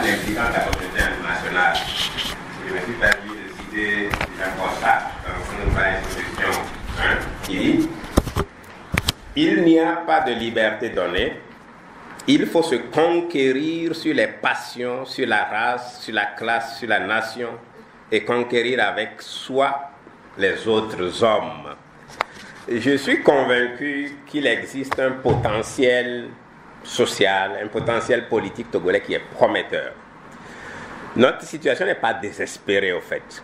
impliquant la communauté internationale. Je me suis permis de citer un constat dans une institution qui dit il n'y a pas de liberté donnée, il faut se conquérir sur les passions, sur la race, sur la classe, sur la nation et conquérir avec soi les autres hommes. Je suis convaincu qu'il existe un potentiel social, un potentiel politique togolais qui est prometteur. Notre situation n'est pas désespérée au fait.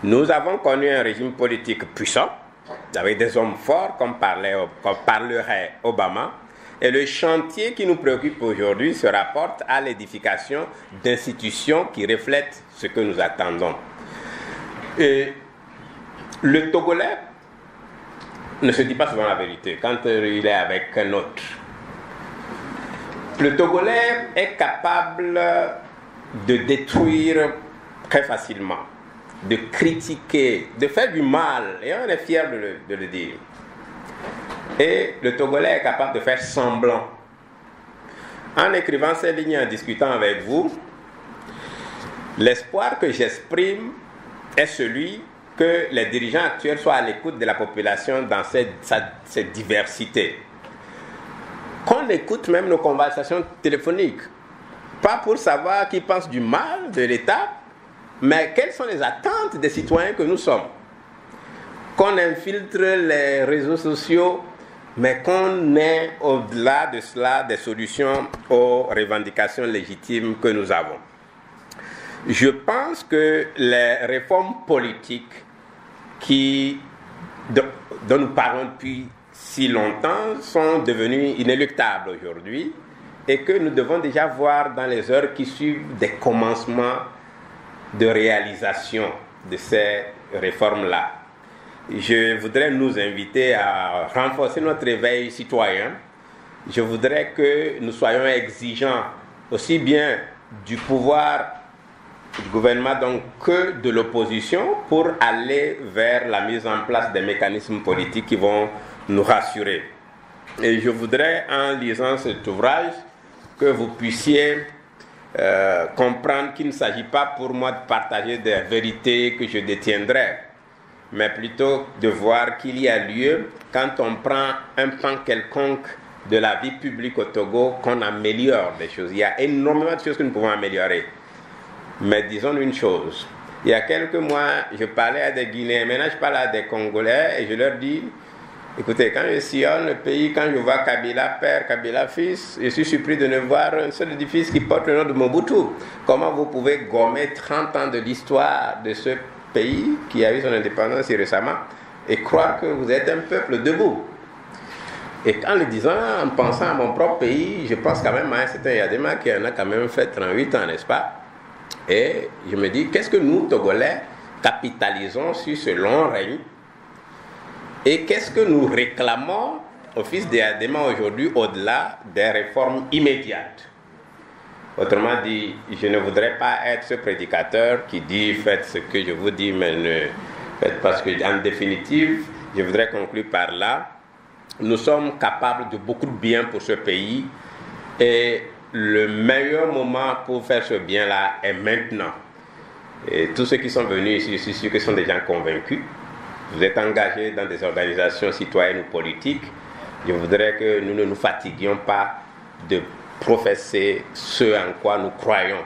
Nous avons connu un régime politique puissant, avec des hommes forts comme parlerait Obama, et le chantier qui nous préoccupe aujourd'hui se rapporte à l'édification d'institutions qui reflètent ce que nous attendons. Et le Togolais ne se dit pas souvent la vérité quand il est avec un autre. Le Togolais est capable de détruire très facilement, de critiquer, de faire du mal, et on est fier de le dire. Et le Togolais est capable de faire semblant. En écrivant ces lignes, en discutant avec vous, l'espoir que j'exprime est celui que les dirigeants actuels soient à l'écoute de la population dans cette diversité. Qu'on écoute même nos conversations téléphoniques, pas pour savoir qui pense du mal de l'État, mais quelles sont les attentes des citoyens que nous sommes. Qu'on infiltre les réseaux sociaux, mais qu'on ait au-delà de cela des solutions aux revendications légitimes que nous avons. Je pense que les réformes politiques dont nous parlons depuis si longtemps sont devenues inéluctables aujourd'hui et que nous devons déjà voir dans les heures qui suivent des commencements de réalisation de ces réformes-là. Je voudrais nous inviter à renforcer notre éveil citoyen. Je voudrais que nous soyons exigeants aussi bien du pouvoir du gouvernement donc que de l'opposition pour aller vers la mise en place des mécanismes politiques qui vont nous rassurer. Et je voudrais, en lisant cet ouvrage, que vous puissiez comprendre qu'il ne s'agit pas pour moi de partager des vérités que je détiendrai, mais plutôt de voir qu'il y a lieu, quand on prend un pan quelconque de la vie publique au Togo, qu'on améliore des choses. Il y a énormément de choses que nous pouvons améliorer. Mais disons une chose, il y a quelques mois, je parlais à des Guinéens, maintenant je parle à des Congolais et je leur dis, écoutez, quand je sillonne le pays, quand je vois Kabila père, Kabila fils, je suis surpris de ne voir un seul édifice qui porte le nom de Mobutu. Comment vous pouvez gommer 30 ans de l'histoire de ce pays qui a eu son indépendance si récemment et croire que vous êtes un peuple debout? Et en le disant, en pensant à mon propre pays, je pense quand même à un certain Yadema qui en a quand même fait 38 ans, n'est-ce pas? Et je me dis, qu'est-ce que nous, Togolais, capitalisons sur ce long règne? Et qu'est-ce que nous réclamons au fils de Yadema aujourd'hui au-delà des réformes immédiates? Autrement dit, je ne voudrais pas être ce prédicateur qui dit faites ce que je vous dis, mais ne faites pas ce que... En définitive, je voudrais conclure par là. Nous sommes capables de beaucoup de bien pour ce pays et le meilleur moment pour faire ce bien-là est maintenant. Et tous ceux qui sont venus ici, je suis sûr que ce sont des gens convaincus. Vous êtes engagés dans des organisations citoyennes ou politiques. Je voudrais que nous ne nous fatiguions pas de professer ce en quoi nous croyons.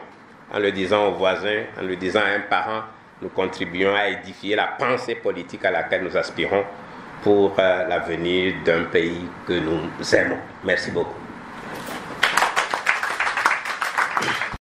En le disant aux voisins, en le disant à un parent, nous contribuons à édifier la pensée politique à laquelle nous aspirons pour l'avenir d'un pays que nous aimons. Merci beaucoup.